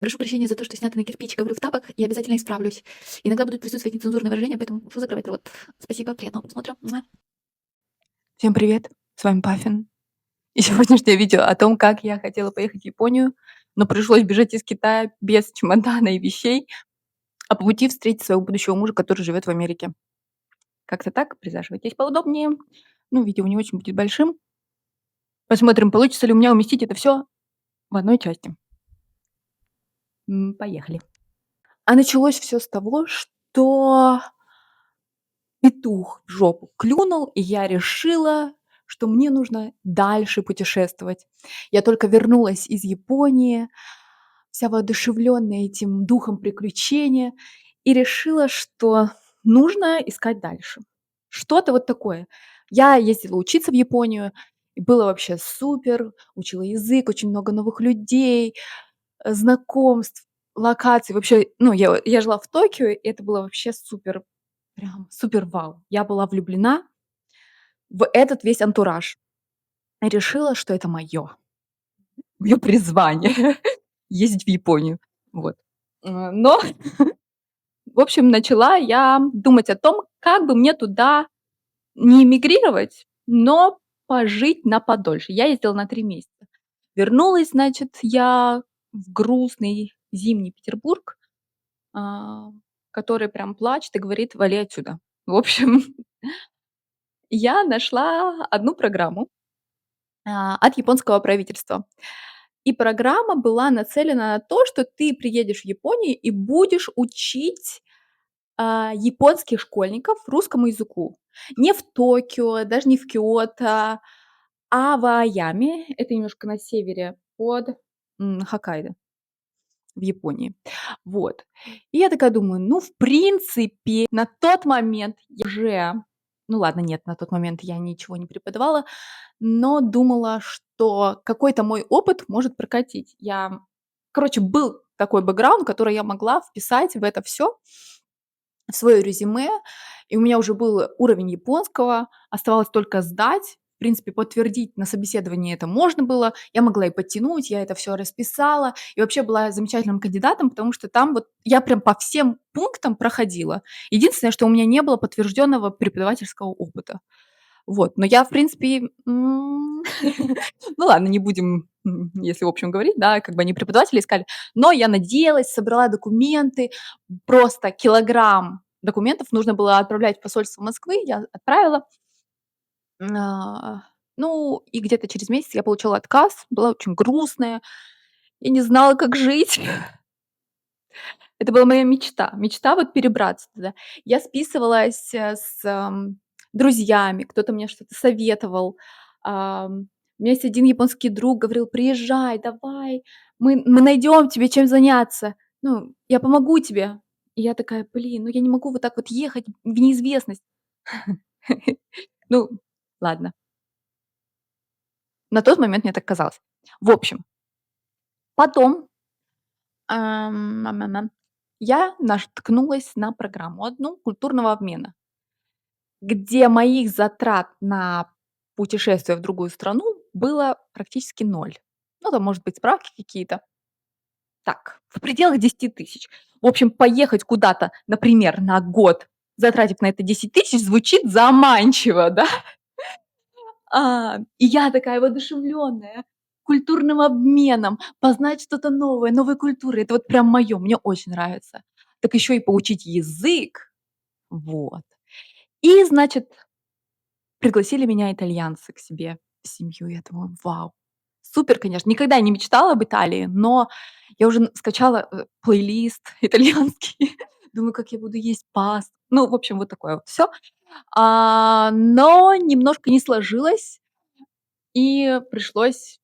Прошу прощения за то, что снято на кирпич, говорю в тапок и обязательно исправлюсь. Иногда будут присутствовать нецензурные выражения, поэтому прошу закрывать рот. Спасибо, приятного просмотра. Муа. Всем привет, с вами Паффин. И сегодняшнее видео о том, как я хотела поехать в Японию, но пришлось бежать из Китая без чемодана и вещей, а по пути встретить своего будущего мужа, который живет в Америке. Как-то так, присаживайтесь поудобнее. Ну, видео не очень будет большим. Посмотрим, получится ли у меня уместить это все в одной части. Поехали. А началось все с того, что петух в жопу клюнул, и я решила, что мне нужно дальше путешествовать. Я только вернулась из Японии, вся воодушевленная этим духом приключения, и решила, что нужно искать дальше. Что-то вот такое. Я ездила учиться в Японию, и было вообще супер, учила язык, очень много новых людей, знакомств, локаций. Вообще, ну, я жила в Токио, и это было вообще супер, прям супер вау. Я была влюблена в этот весь антураж. Решила, что это моё призвание ездить в Японию. Вот. Но, в общем, начала я думать о том, как бы мне туда не эмигрировать, но пожить на подольше. Я ездила на 3 месяца. Вернулась, значит, я в грустный зимний Петербург, а, который прям плачет и говорит: "Вали отсюда". В общем, я нашла одну программу, от японского правительства. И программа была нацелена на то, что ты приедешь в Японию и будешь учить, японских школьников русскому языку. Не в Токио, даже не в Киото, а в Аояме. Это немножко на севере под, Хоккайдо в Японии. Вот. И я такая думаю, ну, в принципе, на тот момент я уже ну ладно, нет, на тот момент я ничего не преподавала, но думала, что какой-то мой опыт может прокатить. Короче, был такой бэкграунд, который я могла вписать в это все в свое резюме, и у меня уже был уровень японского, оставалось только сдать. В принципе, подтвердить на собеседовании это можно было, я могла и подтянуть, я это все расписала, и вообще была замечательным кандидатом, потому что там вот я прям по всем пунктам проходила. Единственное, что у меня не было подтвержденного преподавательского опыта. Вот, но я, в принципе, ну ладно, не будем, если в общем говорить, да, как бы они преподаватели искали, но я надеялась, собрала документы, просто килограмм документов нужно было отправлять в посольство Москвы, я отправила. А, ну, и где-то через месяц я получила отказ, была очень грустная, я не знала, как жить. Это была моя мечта вот перебраться туда. Я списывалась, друзьями, кто-то мне что-то советовал. У меня есть один японский друг, говорил: "Приезжай, давай, мы найдем тебе чем заняться. Ну, я помогу тебе". И я такая: "Блин, ну я не могу вот так вот ехать в неизвестность". Ну, ладно, на тот момент мне так казалось. В общем, потом, я наткнулась на программу одну культурного обмена. Где моих затрат на путешествие в другую страну было практически ноль. Ну, там, может быть, справки какие-то. Так, в пределах 10 000. В общем, поехать куда-то, например, на год, затратив на это 10 000, звучит заманчиво, да? И я такая воодушевленная культурным обменом, познать что-то новое, новой культуры. Это вот прям мое, мне очень нравится. Так еще и поучить язык. Вот. И, значит, пригласили меня итальянцы к себе в семью. Я думаю: "Вау, супер, конечно". Никогда не мечтала об Италии, но я уже скачала, плейлист итальянский. Думаю, как я буду есть пасту. Ну, в общем, вот такое вот всё. Но немножко не сложилось, и пришлось,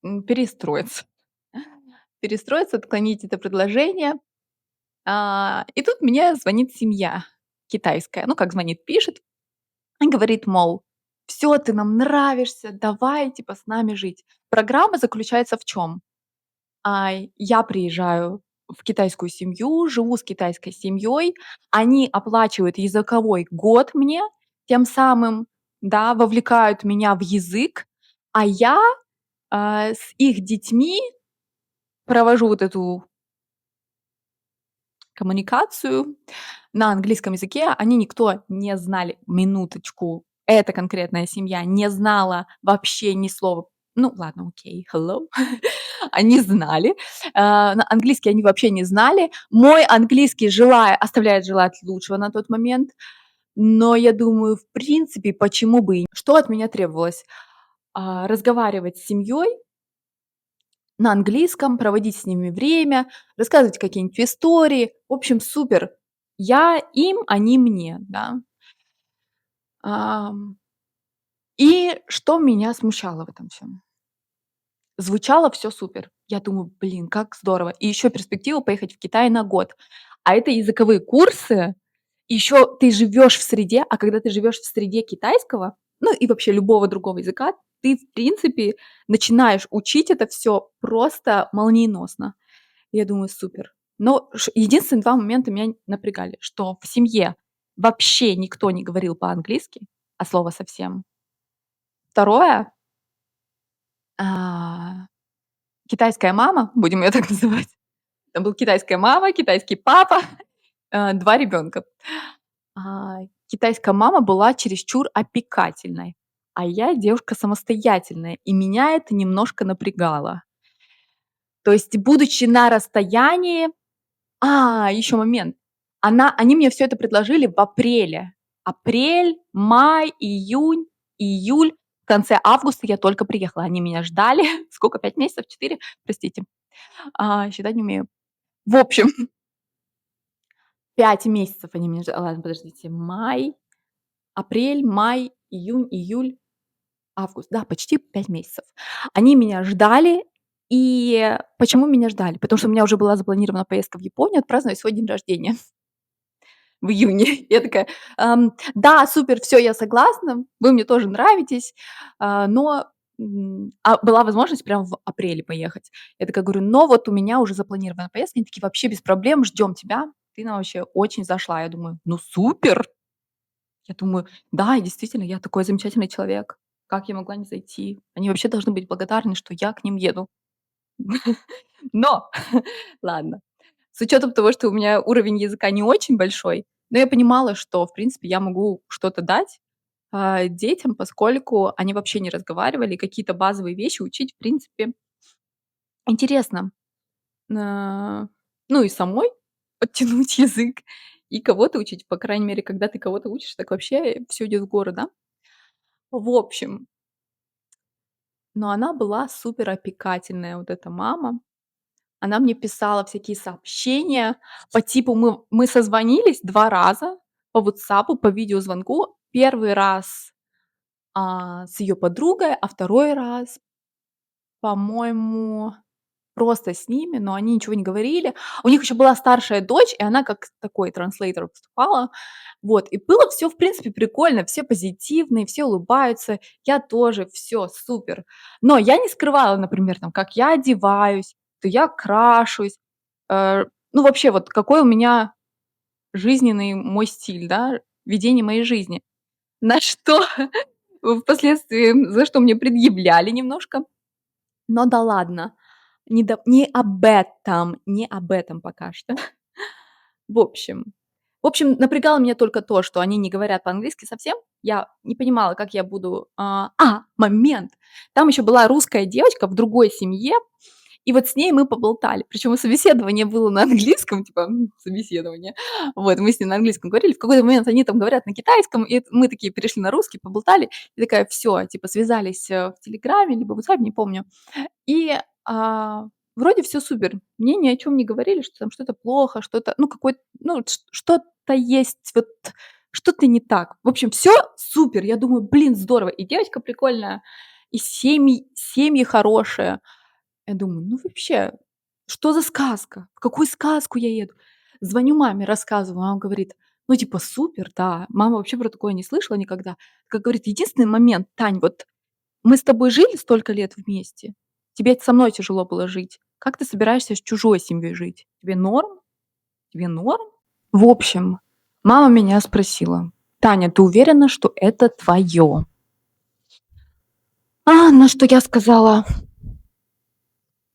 перестроиться. Перестроиться, отклонить это предложение. И тут мне звонит семья китайская. Ну, как звонит, пишет. И говорит, мол: "Все, ты нам нравишься, давай, типа, с нами жить". Программа заключается в чем? Я приезжаю в китайскую семью, живу с китайской семьей, они оплачивают языковой год мне, тем самым, да, вовлекают меня в язык, а я, с их детьми провожу вот эту коммуникацию на английском языке. Они никто не знали, минуточку, эта конкретная семья не знала вообще ни слова. Ну ладно, окей, hello. Они знали. На английский они вообще не знали. Мой английский оставляет желать лучшего на тот момент. Но я думаю, в принципе, почему бы и что от меня требовалось? Разговаривать с семьей на английском, проводить с ними время, рассказывать какие-нибудь истории. В общем, супер. Я им, они мне, да. И что меня смущало в этом всем? Звучало все супер. Я думаю, блин, как здорово. И еще перспектива поехать в Китай на год. А это языковые курсы. Еще ты живешь в среде, а когда ты живешь в среде китайского, ну и вообще любого другого языка, ты, в принципе, начинаешь учить это все просто молниеносно. Я думаю, супер. Но единственные 2 момента меня напрягали, что в семье вообще никто не говорил по-английски, а слова совсем. Второе, а, китайская мама, будем ее так называть. Там был китайская мама, китайский папа, 2 ребенка. Китайская мама была чересчур опекательной, а я девушка самостоятельная, и меня это немножко напрягало. То есть, будучи на расстоянии. Еще момент. Они мне все это предложили в апреле. Апрель, май, июнь, июль. В конце августа я только приехала. Они меня ждали. Сколько? 5 месяцев? 4? Простите. Считать не умею. В общем, 5 месяцев они меня ждали. Ладно, подождите. Апрель, май, июнь, июль, август. Да, почти 5 месяцев. Они меня ждали. И почему меня ждали? Потому что у меня уже была запланирована поездка в Японию отпраздновать свой день рождения в июне. Я такая: "Да, супер, все, я согласна, вы мне тоже нравитесь". Но, была возможность прям в апреле поехать. Я такая говорю: "Но вот у меня уже запланирована поездка". Они такие: "Вообще без проблем, ждем тебя. Ты нам вообще очень зашла". Я думаю: "Ну супер". Я думаю: "Да, и действительно, я такой замечательный человек. Как я могла не зайти? Они вообще должны быть благодарны, что я к ним еду". Но ладно. С учетом того, что у меня уровень языка не очень большой, но я понимала, что, в принципе, я могу что-то дать, детям, поскольку они вообще не разговаривали, и какие-то базовые вещи учить, в принципе, интересно. А, ну и самой подтянуть язык, и кого-то учить. По крайней мере, когда ты кого-то учишь, так вообще все идет в гору, да? В общем, но она была супер опекательная, вот эта мама. Она мне писала всякие сообщения по типу мы созвонились 2 раза по "Ватсапу", по видеозвонку. Первый раз, с ее подругой, а второй раз, по-моему, просто с ними, но они ничего не говорили. У них еще была старшая дочь, и она как такой транслейтер выступала. Вот, и было все в принципе прикольно, все позитивные, все улыбаются. Я тоже, все супер. Но я не скрывала, например, там, как я одеваюсь, то я крашусь. Ну, вообще, вот какой у меня жизненный мой стиль, да, ведение моей жизни. На что впоследствии, за что мне предъявляли немножко. Но да ладно. Не об этом пока что. В общем, напрягало меня только то, что они не говорят по-английски совсем. Я не понимала, как я буду. Момент! Там еще была русская девочка в другой семье, и вот с ней мы поболтали. Причем собеседование было на английском, типа, собеседование. Вот, мы с ней на английском говорили. В какой-то момент они там говорят на китайском, и мы такие перешли на русский, поболтали. И такая, все, типа, связались в Телеграме, либо в WhatsApp, не помню. И, вроде все супер. Мне ни о чем не говорили, что там что-то плохо, что-то, ну, что-то есть, вот что-то не так. В общем, все супер. Я думаю, блин, здорово. И девочка прикольная, и семьи хорошие. Я думаю, ну, вообще, что за сказка? В какую сказку я еду? Звоню маме, рассказываю, мама говорит: "Ну, типа, супер, да". Мама вообще про такое не слышала никогда. Как говорит: "Единственный момент, Тань, вот мы с тобой жили столько лет вместе. Тебе со мной тяжело было жить. Как ты собираешься с чужой семьей жить? Тебе норм? Тебе норм?" В общем, мама меня спросила: "Таня, ты уверена, что это твое?" На что я сказала,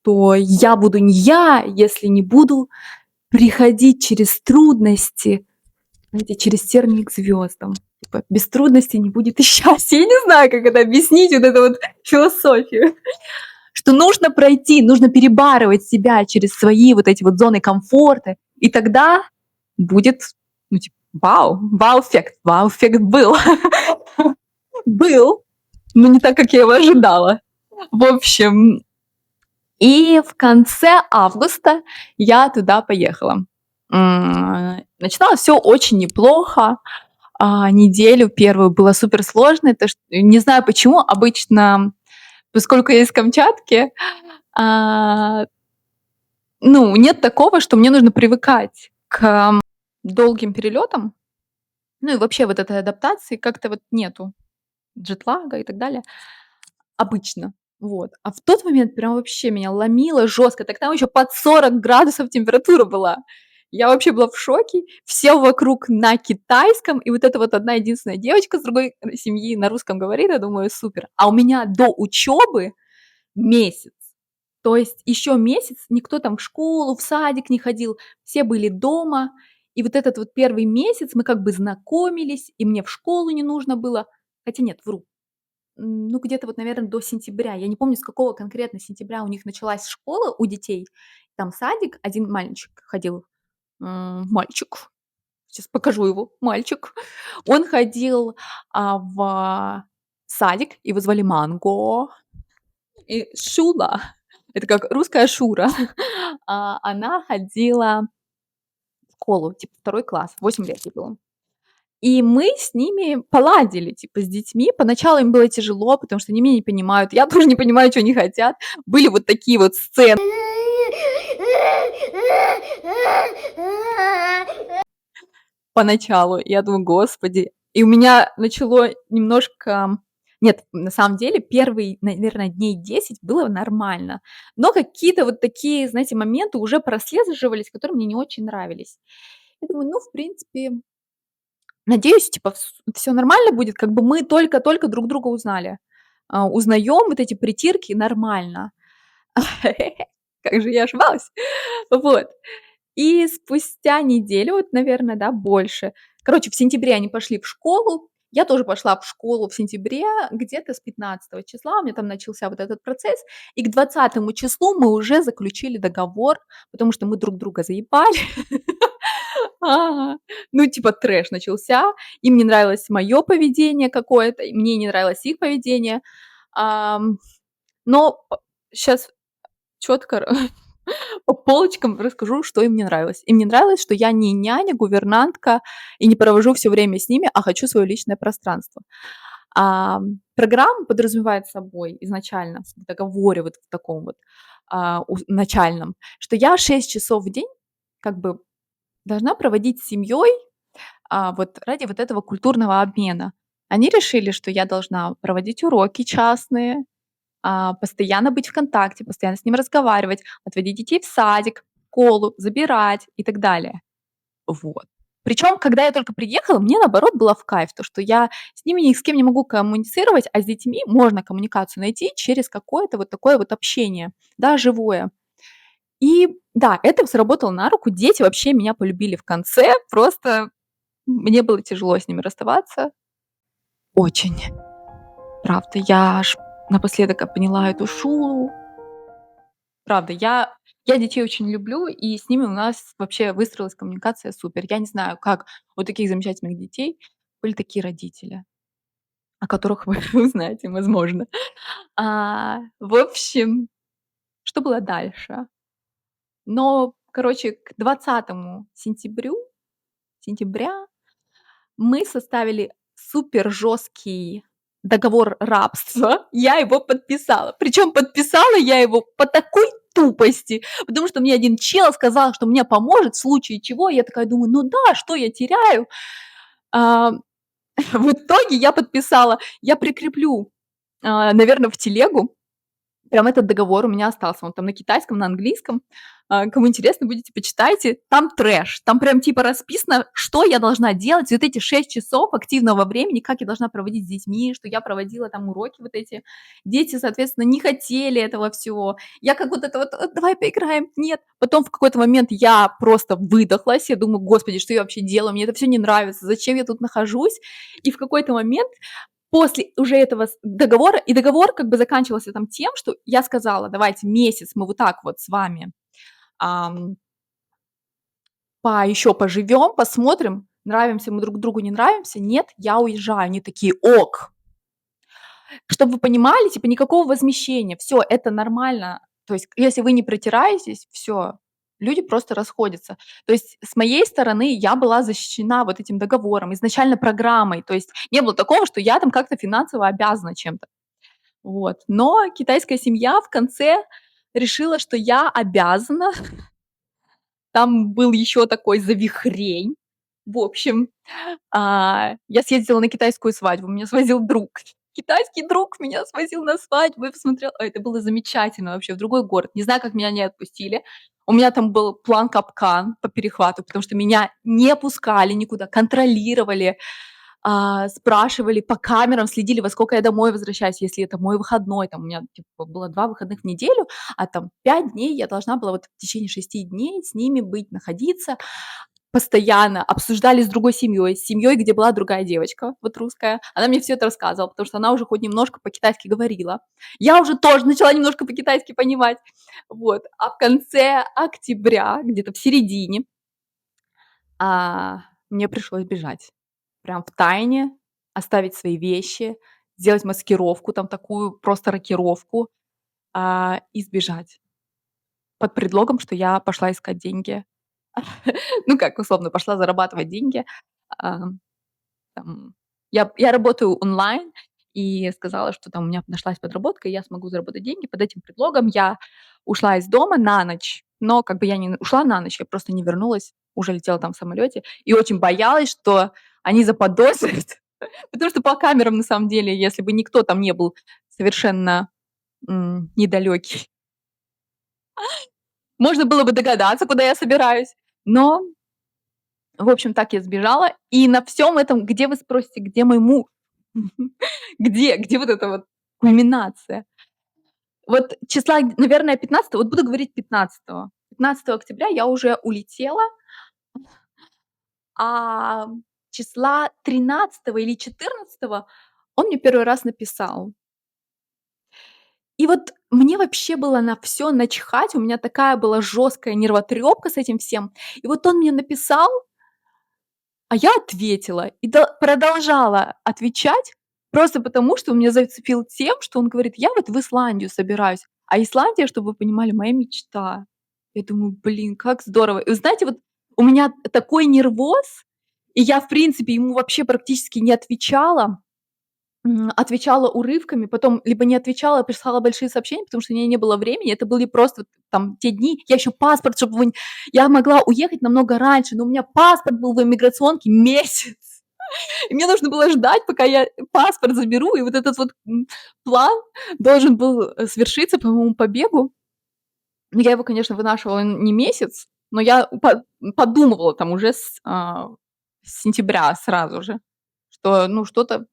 то я буду не я, если не буду приходить через трудности, знаете, через тернии к звездам. Типа, без трудностей не будет и счастья. Я не знаю, как это объяснить, вот эту вот философию. Что нужно пройти, нужно перебарывать себя через свои вот эти вот зоны комфорта, и тогда будет, ну, типа, вау-эффект. Вау-эффект был. Был, но не так, как я его ожидала. В общем, и в конце августа я туда поехала. Начиналось все очень неплохо. Неделю первую было супер сложно. Это не знаю почему, обычно, поскольку я из Камчатки, а, ну, нет такого, что мне нужно привыкать к долгим перелетам. Ну и вообще вот этой адаптации как-то вот нету джетлага и так далее. Обычно. Вот. А в тот момент прям вообще меня ломило жестко. Так там еще под 40 градусов температура была. Я вообще была в шоке. Все вокруг на китайском. И вот эта вот одна единственная девочка с другой семьи на русском говорит. Я думаю, супер. А у меня до учебы месяц. То есть еще месяц никто там в школу, в садик не ходил. Все были дома. И вот этот вот первый месяц мы как бы знакомились. И мне в школу не нужно было. Хотя нет, вру. Ну, где-то вот, наверное, до сентября. Я не помню, с какого конкретно сентября у них началась школа у детей. Там садик, один мальчик ходил. Мальчик. Сейчас покажу его. Мальчик. Он ходил в садик, его звали Манго. И Шула, это как русская Шура, она ходила в школу, типа 2 класс, 8 лет ей было. И мы с ними поладили, типа, с детьми. Поначалу им было тяжело, потому что они меня не понимают. Я тоже не понимаю, чё они хотят. Были вот такие вот сцены. Поначалу. Я думаю: "Господи". И у меня начало немножко нет, на самом деле первые, наверное, дней 10 было нормально. Но какие-то вот такие, знаете, моменты уже прослеживались, которые мне не очень нравились. Я думаю, ну, в принципе, надеюсь, типа, все нормально будет, как бы мы только-только друг друга узнали. Узнаем вот эти притирки нормально. Как же я ошибалась. Вот. И спустя неделю, вот, наверное, да, больше. Короче, в сентябре они пошли в школу. Я тоже пошла в школу в сентябре, где-то с 15 числа у меня там начался вот этот процесс. И к 20 числу мы уже заключили договор, потому что мы друг друга заебали. Ага. Ну, типа трэш начался. Им не нравилось мое поведение какое-то, и мне не нравилось их поведение. Но сейчас четко по полочкам расскажу, что им не нравилось. Им не нравилось, что я не няня, гувернантка и не провожу все время с ними, а хочу свое личное пространство. Программа подразумевает собой изначально в договоре вот в таком вот начальном, что я 6 часов в день как бы должна проводить с семьей вот ради вот этого культурного обмена. Они решили, что я должна проводить уроки частные, постоянно быть в контакте, постоянно с ним разговаривать, отводить детей в садик, в школу, забирать и так далее. Вот. Причем, когда я только приехала, мне наоборот было в кайф, то, что я с ними ни с кем не могу коммуницировать, а с детьми можно коммуникацию найти через какое-то вот такое вот общение, да, живое. И да, это сработало на руку. Дети вообще меня полюбили в конце. Просто мне было тяжело с ними расставаться. Очень. Правда, я аж напоследок поняла эту Шулу. Правда, я детей очень люблю, и с ними у нас вообще выстроилась коммуникация супер. Я не знаю, как у таких замечательных детей были такие родители, о которых вы узнаете, возможно. В общем, что было дальше? Но, короче, к 20 сентября мы составили супер жесткий договор рабства. Я его подписала. Причем подписала я его по такой тупости, потому что мне один чел сказал, что мне поможет в случае чего. Я такая думаю, ну да, что я теряю? А, В итоге я подписала, я прикреплю, наверное, в телегу Прям этот договор у меня остался. Он там на китайском, на английском. Кому интересно, будете почитайте. Там трэш. Там прям типа расписано, что я должна делать. Вот эти 6 часов активного времени, как я должна проводить с детьми, что я проводила там уроки вот эти. Дети, соответственно, не хотели этого всего. Я как вот это вот: Давай поиграем». Нет. Потом в какой-то момент я просто выдохлась. Я думаю: господи, что я вообще делаю? Мне это все не нравится. Зачем я тут нахожусь? И в какой-то момент после уже этого договора, и договор как бы заканчивался там тем, что я сказала: давайте месяц мы вот так вот с вами ам, еще поживем, посмотрим, нравимся мы друг другу, не нравимся, нет, я уезжаю. Они такие: ок. Чтобы вы понимали, типа никакого возмещения, все, это нормально. То есть если вы не притираетесь, все, люди просто расходятся. То есть с моей стороны я была защищена вот этим договором, изначально программой. То есть не было такого, что я там как-то финансово обязана чем-то. Вот. Но китайская семья в конце решила, что я обязана. Там был еще такой завихрень. В общем, я съездила на китайскую свадьбу, меня свозил друг. Китайский друг меня свозил на свадьбу. Я посмотрела, это было замечательно вообще, в другой город. Не знаю, как меня не отпустили. У меня там был план-капкан по перехвату, потому что меня не пускали никуда, контролировали, спрашивали по камерам, следили, во сколько я домой возвращаюсь, если это мой выходной. Там у меня типа было 2 выходных в неделю, а там 5 дней я должна была вот в течение 6 дней с ними быть, находиться. Постоянно обсуждали с другой семьей, с семьей, где была другая девочка, вот русская. Она мне все это рассказывала, потому что она уже хоть немножко по-китайски говорила. Я уже тоже начала немножко по-китайски понимать. Вот. А в конце октября, где-то в середине, мне пришлось бежать. Прям в тайне оставить свои вещи, сделать маскировку, там такую просто рокировку, и сбежать под предлогом, что я пошла искать деньги. Ну, как условно, пошла зарабатывать деньги. Ам, там я работаю онлайн и сказала, что там у меня нашлась подработка, и я смогу заработать деньги. Под этим предлогом я ушла из дома на ночь, но как бы я не ушла на ночь, я просто не вернулась, уже летела там в самолете и очень боялась, что они заподозрят, потому что по камерам, на самом деле, если бы никто там не был совершенно, недалёкий, можно было бы догадаться, куда я собираюсь. Но в общем, так я сбежала. И на всем этом, где вы спросите, где мой муж? Где вот эта вот кульминация? Вот числа, наверное, 15, вот буду говорить 15. 15 октября я уже улетела, а числа 13 или 14 он мне первый раз написал. И вот мне вообще было на все начхать, у меня такая была жесткая нервотрепка с этим всем. И вот он мне написал, а я ответила и продолжала отвечать просто потому, что он меня зацепил тем, что он говорит: "Я вот в Исландию собираюсь". А Исландия, чтобы вы понимали, моя мечта. Я думаю: "Блин, как здорово". И вы знаете, вот у меня такой нервоз, и я, в принципе, ему вообще практически не отвечала. Отвечала урывками, потом либо не отвечала, а присылала большие сообщения, потому что у меня не было времени. Это были просто вот там те дни. Я еще паспорт, чтобы вы я могла уехать намного раньше, но у меня паспорт был в иммиграционке месяц. И мне нужно было ждать, пока я паспорт заберу, и вот этот вот, план должен был, свершиться по моему побегу. Ну, я его, конечно, вынашивала не месяц, но я подумывала там уже с сентября сразу же, что, ну, что-то,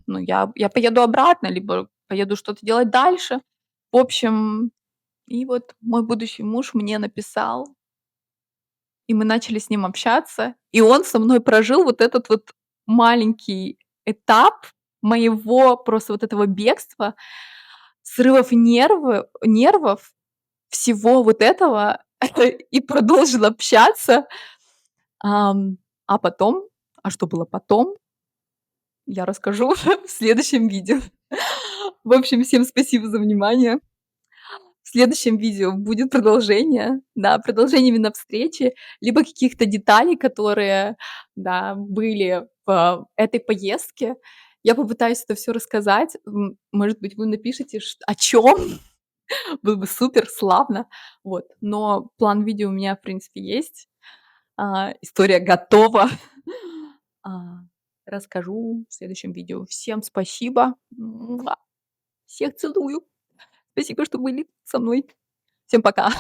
ну, я поеду обратно, либо поеду что-то делать дальше. В общем, и вот мой будущий муж мне написал, и мы начали с ним общаться, и он со мной прожил вот этот вот маленький этап моего просто вот этого бегства, срывов нервов, всего вот этого и продолжил общаться. А потом, что было потом, я расскажу в следующем видео. В общем, всем спасибо за внимание. В следующем видео будет продолжение, да, продолжение именно встречи, либо каких-то деталей, которые, да, были в этой поездке. Я попытаюсь это все рассказать. Может быть, вы напишите, о чем. Было бы супер, славно. Вот. Но план видео у меня, в принципе, есть. История готова. А, Расскажу в следующем видео. Всем спасибо. Всех целую. Спасибо, что были со мной. Всем пока.